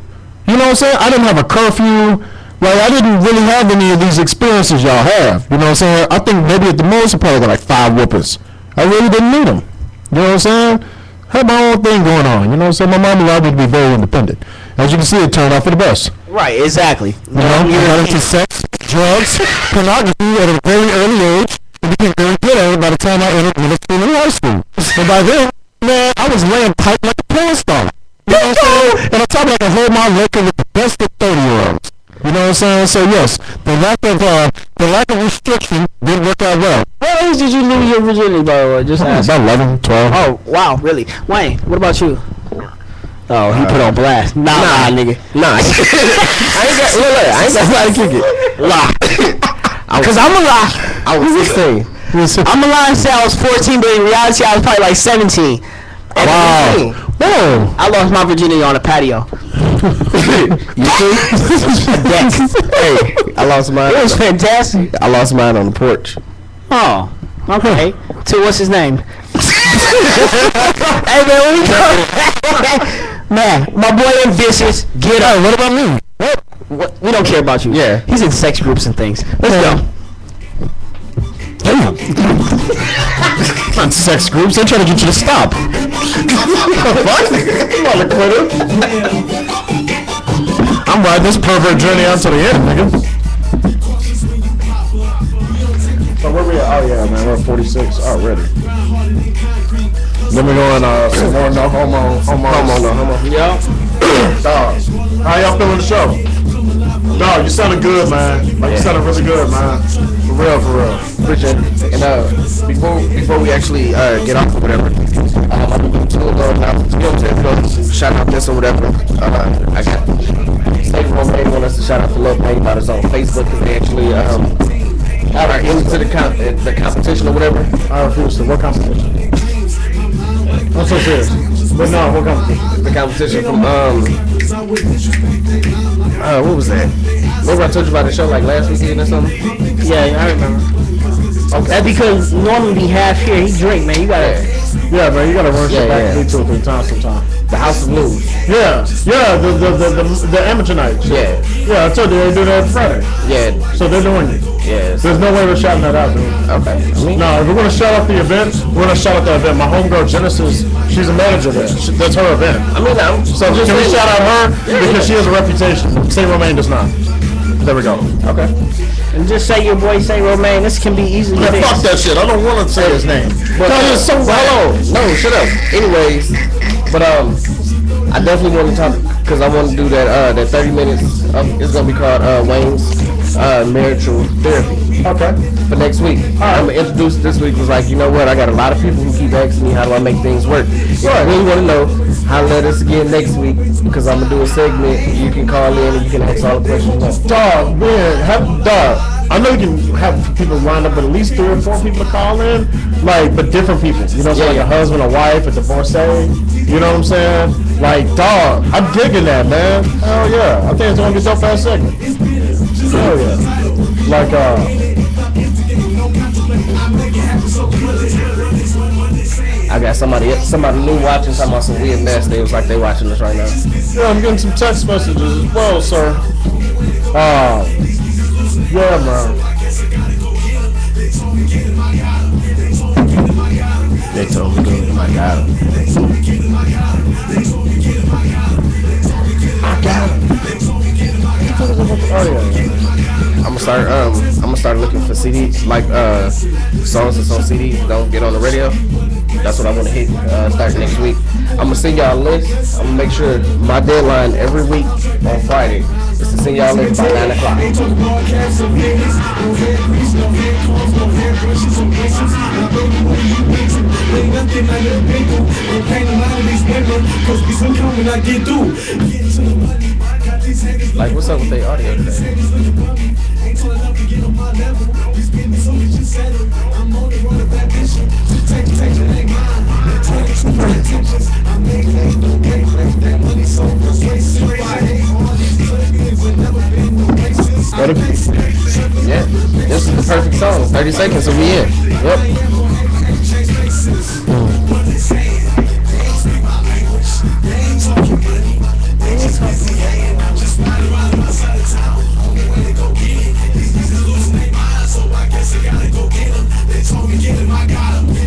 You know what I'm saying? I didn't have a curfew. Like I didn't really have any of these experiences y'all have. You know what I'm saying? I think maybe at the most I probably got like 5 whoopings. I really didn't need them. You know what I'm saying? Had my own thing going on. You know what I'm saying? My mom allowed me to be very independent. As you can see, it turned out for the best. Right, exactly. You know, I got into sex, drugs, pornography at a very early age. And became very good at it by the time I entered middle school and high school. And by then, man, I was laying pipe like a porn star. You know what I'm saying? And on top of that, I hold my record with the best of 30-year-olds. You know what I'm saying? So yes, the lack of restriction didn't work out well. What age did you lose your virginity, by the way? Just ask. About 11, 12. Oh, wow, really? Wayne, what about you? Oh, he put on blast. Nah, nigga. Nah. I ain't got somebody to kick it. Lie. Because I'm a lie. I was 16. I'm a lie and say I was 14, but in reality I was probably like 17. Wow. Whoa. I lost my virginity on a patio. You see? Hey, I lost mine. It was fantastic. I lost mine on the porch. Oh, okay. So what's his name? Hey man, man, my boy ain't vicious. Get up. What about me? What? We don't care about you. Yeah. He's in sex groups and things. Let's go. Damn. Not sex groups. They're trying to get you to stop. I'm riding this pervert journey out to the end, nigga. So where we at? Oh yeah, man, we're at 46 already. Then we going some more no homo. Yeah. Dog, how y'all feeling the show? Dog, you sounded good, man. Like you sounded really good, man. For real. Appreciate it. And before we actually get off or whatever, I'm going to go shout out this or whatever. I got State Romaine want us to shout out to Lil Payne about his own Facebook because they actually are into the competition or whatever. I refuse to. What competition? I'm so serious. But no, what competition? The competition from what was that? Remember I told you about the show like last weekend or something? Yeah, I remember. Okay. That's because normally he half here. He drink, man. You gotta. Yeah, bro, you gotta run shit back to me 2 or 3 times sometime. The House of Blues. Yeah, the amateur night. Yeah. Yeah, I told you they do that Friday. Yeah. So they're doing it. Yes. There's no way we're shouting that out, dude. Okay. No, if we're gonna shout out the event, we're gonna shout out the event. My homegirl Genesis, she's a manager there. That's her event. So can we shout out her because she has a reputation? St. Romaine does not. There we go. Okay. And just say your boy St. Romaine. This can be easily Yeah, fixed. fuck that shit. I don't want to say his name. But it's so hello. No, shut up. Anyways, but I definitely want to talk because I want to do that 30 minutes. It's gonna be called Wayne's marital therapy. Okay. For next week. I'm gonna introduce this week was like, you know what? I got a lot of people who keep asking me how do I make things work. If you really want to know, how let us again next week because I'm gonna do a segment. You can call in and you can ask all the questions you want. Dog, man, I know you can have people lined up, but at least 3 or 4 people to call in, like, but different people. You know, so like a husband, a wife, a divorcee. You know what I'm saying? Like, dog, I'm digging that, man. Hell yeah, I think it's gonna get so fast segment. Hell yeah. Like, I got somebody new watching talking about some weird mess. They was like they watching us right now. yeah, I'm getting some text messages as well, sir. Yeah, man. They told me to. I got him. Oh yeah. I'm gonna start looking for CDs like songs that's on CDs don't get on the radio. That's what I want to hit starting next week. I'm gonna send y'all a list. I'm gonna make sure my deadline every week on Friday See y'all later by 9 o'clock. Ain't talking about caps or pennies. No hair grease, no hair combs, no hair brushes or braces. Now baby, what are you into? Ain't nothing I never been through. Don't paint a lot of these women, cause we some come when I get through. Get to the money, got these haters Like, what's up with their audio today? Ain't tall enough to get on my level. These business so that you settle. I'm on the road of ambition. Take it ain't mine. 22 intentions. I make no game, that money so persuasive. I hate all these plebeians and never been no racist. Yeah, this is the perfect song. 30 seconds and we in. Yep.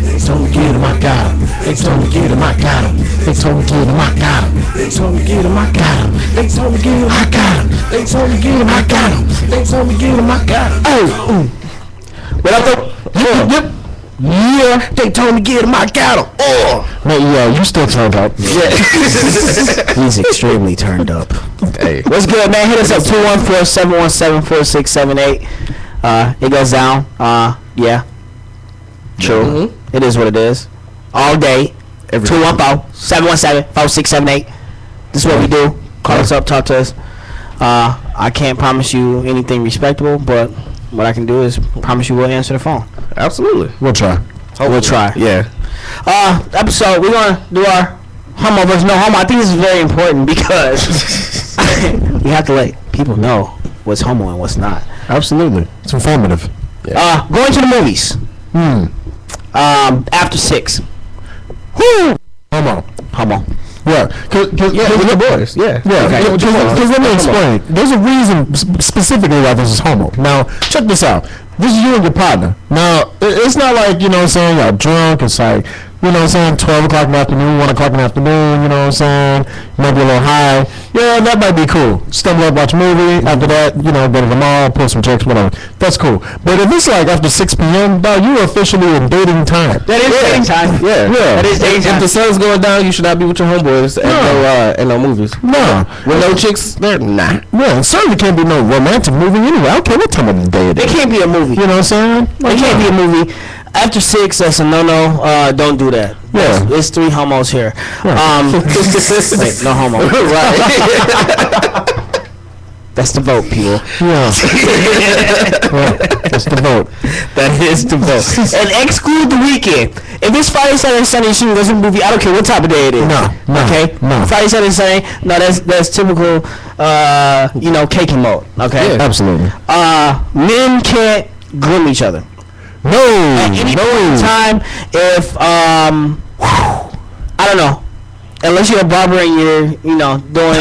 They told me get him, I got him. They told me get him, I got him. They told me get him, I got him. They told me get him, I got him. They told me get him, I got him. They told me get him, I got him. They told me get him, I got him. Oh, What up, yep. Yeah, They told me get him, I got him. Oh. man, yeah, you still turned up. Yeah. He's extremely turned up. Hey. What's good, man? Hit us up 214-717-4678. It goes down. Yeah. True. Mhm. It is what it is. All day. 214-717-4678. This is what we do. Call us up, talk to us. I can't promise you anything respectable, but what I can do is promise you we'll answer the phone. Absolutely. We'll try. We'll try. Yeah. Episode, we're gonna do our homo versus no homo. I think this is very important because we have to let people know what's homo and what's not. Absolutely. It's informative. Going to the movies. After 6. Woo! Homo. Yeah, With the boys. Yeah. Yeah, Okay. because let me explain. There's a reason specifically why this is homo. Now, check this out. This is you and your partner. Now, it's not like, you know what I'm saying, y'all drunk. It's like, you know what I'm saying, 12 o'clock in the afternoon, 1 o'clock in the afternoon, you know what I'm saying, maybe a little high. Yeah, that might be cool. Stumble up, watch a movie. After that, you know, go to the mall, pull some checks, whatever. That's cool. But if it's like after 6 p.m., dog, you're officially in dating time. That is dating time. Yeah. That is dating If time. the sun's going down, you should not be with your homeboys at no movies. No. With no chicks there, nah. Yeah, and certainly can't be no romantic movie anyway. I don't care what time of the day it It is. can't be a movie. You know what I'm saying? It can't be a movie. After 6, that's a no-no. Don't do that. Yeah. It's 3 homos here. Wait, no homo. Right. That's the vote, people. Yeah. Right. That's the vote. That is the vote. And exclude the weekend. If it's Friday, Saturday, Sunday, you should go to the movie. I don't care what type of day it is. No. Okay. No. Friday, Saturday, Sunday. No, that's typical. Caking mode. Okay. Yeah. Absolutely. Men can't groom each other. No. At any point in time, if I don't know, unless you're a barber and you're doing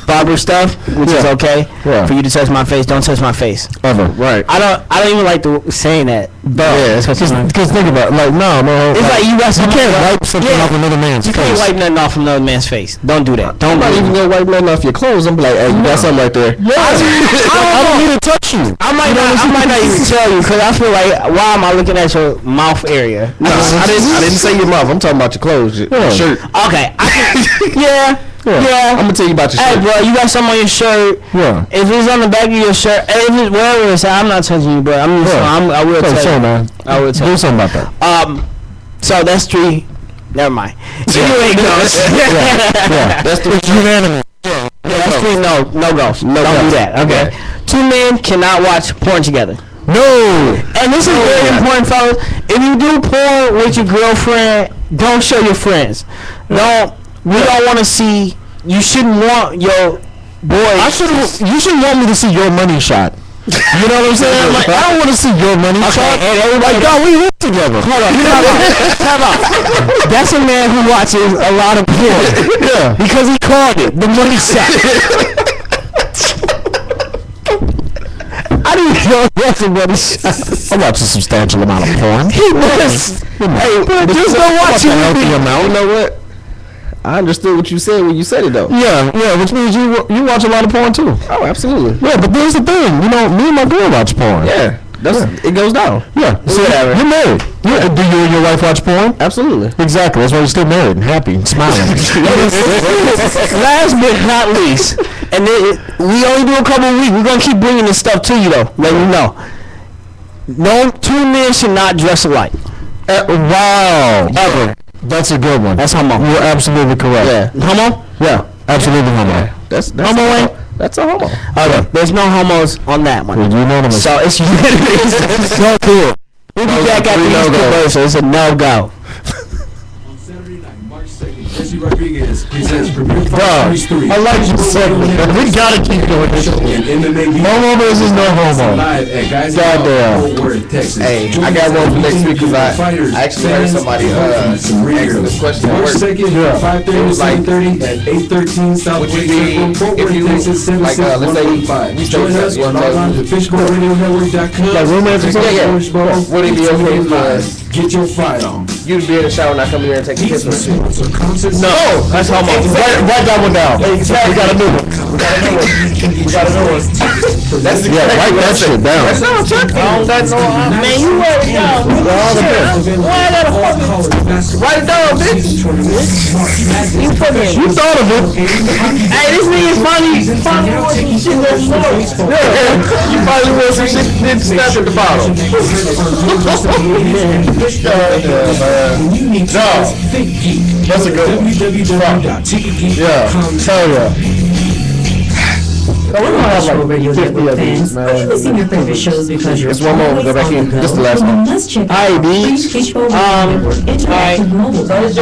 barber stuff, which is okay for you to touch my face. Don't touch my face. Ever. Right. I don't even like saying that. Yeah, because think about it. Like, no, man. It's like you got You something. can't wipe something off another man's You face. can't wipe nothing off another man's face. Don't do that. I'm not even gonna wipe nothing off your clothes. I'm like, hey, you got something right there. I don't need to touch you. I might not even tell you because I feel like why am I looking at your mouth area? No, I didn't say your mouth. I'm talking about your clothes, your shirt. Okay. Yeah. I'm gonna tell you about your Hey, shirt. bro, you got something on your shirt. Yeah. If it's on the back of your shirt, if it's wherever it's at, I'm not touching you, but I will tell you. man. I will tell Do you. something about that. So that's 3. Never mind. Anyway, goes. Yeah. That's the It's unanimous. That's 3 no goes. Don't do that. Okay. 2 men cannot watch porn together. No. And this is very important, fellas. If you do porn with your girlfriend, don't show your friends. We don't want to see. You shouldn't want your boy. You shouldn't want me to see your money shot. You know what I'm saying? Like, I don't want to see your money shot. And everybody, Like, dog, we live together. hold on, time out. That's a man who watches a lot of porn. Yeah. Because he called it the money shot. I didn't know that's a money shot. I watch a substantial amount of porn. He was. Hey, but just don't watch a it. healthy amount. You know what? I understood what you said when you said it though. Yeah, which means you watch a lot of porn too. Oh, absolutely. Yeah, but there's the thing. You know, me and my girl watch porn. Yeah. It goes down. Yeah. So you're married. Yeah. Do you and your wife watch porn? Absolutely. Exactly. That's why you're still married and happy and smiling. Last but not least, and we only do a couple of weeks. We're gonna keep bringing this stuff to you though, letting you know. No, two men should not dress alike. Wow. Ever. That's a good one. That's homo. You're absolutely correct. Yeah. Homo? Yeah. Absolutely homo. Yeah. That's homo way? That's a homo. Okay. There's no homos on that one. Well, unanimous. So it's unanimous. So cool. We'll be back after these commercials. It's a no-go. Jesse Rodriguez presents Premier Bro, Fight Series 3. I like you segment. We gotta keep doing this. Homo versus no homo. Live at Guys Goddamn. Fort Worth, Texas. Hey, I got one for next week because I actually heard somebody asking this question at March work. 2nd, 5:30 to 7:30 at 813 South Would you West be, Circle, Fort if Worth, you, Texas, like, let's say, 76115. we Join us stay and log on to fishboneradionetwork.com. Like roommates or something? Yeah. Would it be okay for Get your fight on. you to be in the shower and I come here and take a piss with you? No, that's homo. Write that one down. Exactly. We got a new one. That's Yeah, write that shit down. That's not Chuck. Man, you wrote it down. Write it down, bitch. You thought of it. Hey, this nigga's funny. Funny more than shit that's more. You probably want some shit that didn't snap at the bottom. That's a good one. Yeah, tell ya. We're gonna have like radio network fans. Are you missing your favorite shows because you're Just one more, go back in. Just the last one. Let's check Hi, out B. Fishbowl Radio Network interactive mobile app,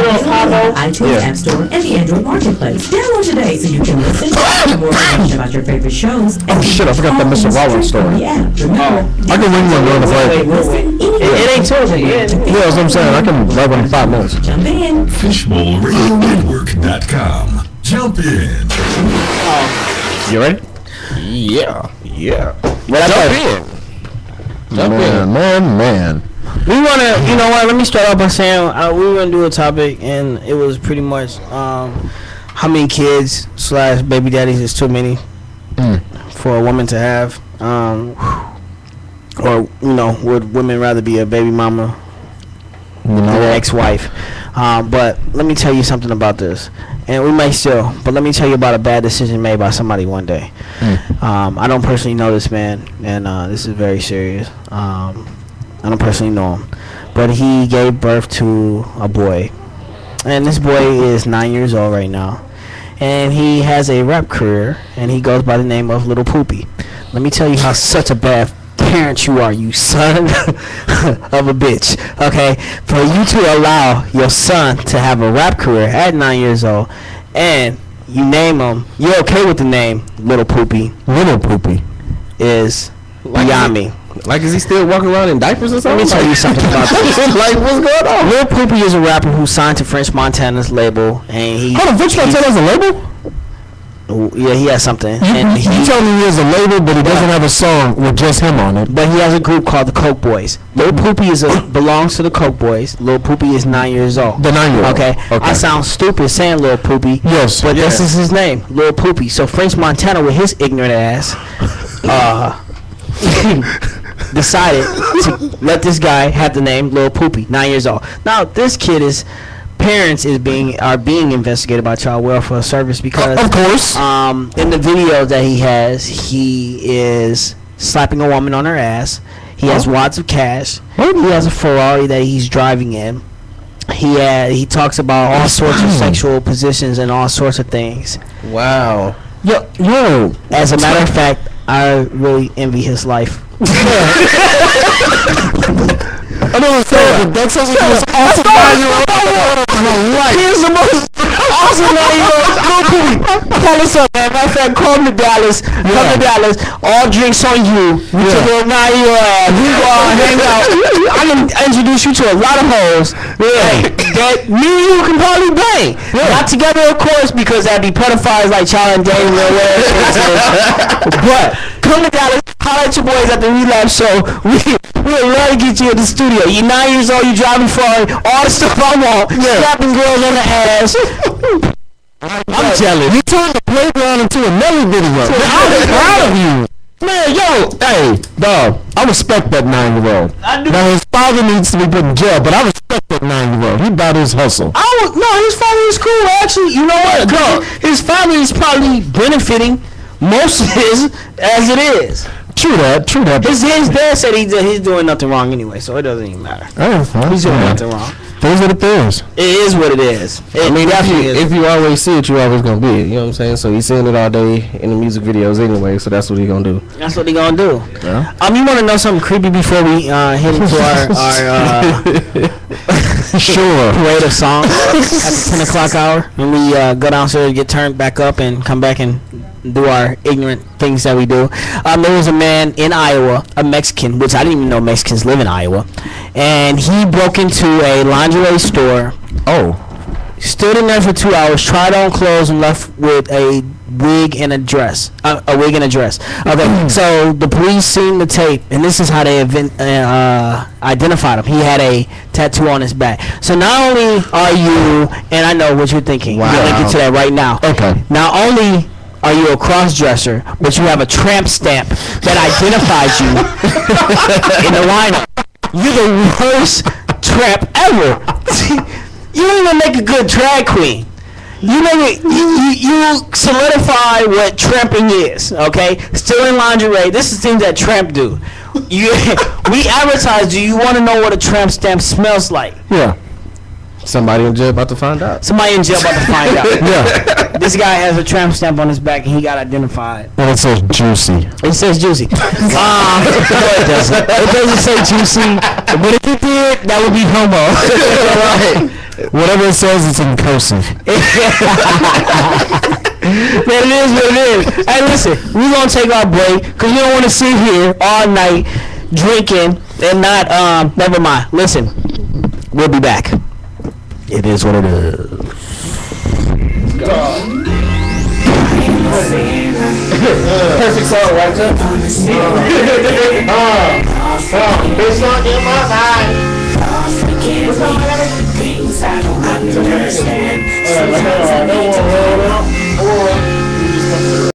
iTunes App Store, and the Android Marketplace. Download today so you can listen to more information about your favorite shows. Oh shit, I forgot that Mr. Wallace story. Yeah, remember, I can ring one during the break. listen anywhere. It ain't chosen. Yeah, that's what I'm saying. I can write one in 5 minutes. Jump in. FishbowlRadioNetwork.com. Jump in. You ready? Yeah. Man. We wanna, you know what? Let me start off by saying we were gonna do a topic, and it was pretty much how many kids / baby daddies is too many for a woman to have, or would women rather be a baby mama than an ex-wife? But let me tell you something about this, and we may still, but let me tell you about a bad decision made by somebody one day. I don't personally know this man, and this is very serious. I don't personally know him, but he gave birth to a boy, and this boy is 9 years old right now, and he has a rap career, and he goes by the name of Little Poopy. Let me tell you how such a bad parent you are, you son of a bitch. Okay, for you to allow your son to have a rap career at 9 years old, and you name him, you're okay with the name Little Poopy. Little Poopy is beyond me. Like, is he still walking around in diapers or something? Let me tell you something about this. Like, what's going on? Lil Poopy is a rapper who signed to French Montana's label, and he. Hold on, French Montana's a label? Yeah, he has something. And You tell me he has a label, but he doesn't have a song with just him on it. But he has a group called the Coke Boys. Lil Poopy belongs to the Coke Boys. Lil Poopy is 9 years old. The 9-year-old. Okay. I sound stupid saying Lil Poopy. Yes. But this is his name, Lil Poopy. So French Montana, with his ignorant ass, decided to let this guy have the name Lil Poopy, 9 years old. Now this kid parents are being investigated by Child Welfare Service because of course in the video that he is slapping a woman on her ass. He has wads of cash. He has a Ferrari that he's driving in. He talks about all sorts of sexual positions and all sorts of things. Wow. Yo. As a matter of fact, I really envy his life. I know it's terrible. That's something that's awesome. Here's the most awesome 9-year-old. Lil Poopy, call us up, man. Matter of fact, come to Dallas. All drinks on you. With your little 9-year-old ass. We go hang out. I can introduce you to a lot of hoes. That me and you can probably bang. Not together, of course, because that'd be pedophiles like Child and Dane. But come to Dallas. Holla at your boys at the Relapse Show. We'd love to get you in the studio. You're 9 years old, you're driving Ferrari, all the stuff I want, slapping girls on the ass. I'm jealous. You turned the playground into a Nelly video. I'm proud of you. Man, yo, hey, dog, I respect that 9-year-old. I do. Now, his father needs to be put in jail, but I respect that 9-year-old. He about his hustle. No, his family is cool. Actually, you know what? No, his family is probably benefiting most of his as it is. True that. His dad said he's doing nothing wrong anyway, so it doesn't even matter. He's doing nothing wrong. Things what it is. It is what it is. I mean, if you always see it, you always gonna be it. You know what I'm saying? So he's seeing it all day in the music videos anyway. So that's what he's gonna do. That's what he gonna do. Yeah. You want to know something creepy before we head into our Sure. parade of songs at the 10 o'clock hour, and we go downstairs, get turned back up, and come back and do our ignorant things that we do. There was a man in Iowa, a Mexican, which I didn't even know Mexicans live in Iowa, and he broke into a lingerie store. Oh. Stood in there for 2 hours, tried on clothes, and left with a wig and a dress. Okay, so the police seen the tape, and this is how they identified him. He had a tattoo on his back. So not only are you, and I know what you're thinking. Wow. We're going to get to that right now. Okay. Not only are you a cross-dresser, but you have a tramp stamp that identifies you in the lineup. You're the worst tramp ever. You don't even make a good drag queen. You solidify what tramping is, okay? Still in lingerie. This is things that tramp do. We advertise. Do you want to know what a tramp stamp smells like? Yeah. Somebody in jail about to find out. Somebody in jail about to find out. Yeah. This guy has a tramp stamp on his back, and he got identified. And it says juicy. It says juicy. No, it doesn't. It doesn't say juicy. But if it did, that would be homo. Right. Whatever it says, it's in cursive. Man, it is what it is. Hey, listen, we're going to take our break because we don't want to sit here all night drinking and not, never mind. Listen, we'll be back. It is what it is. Perfect song, right there. It's not in my mind. Things I don't understand.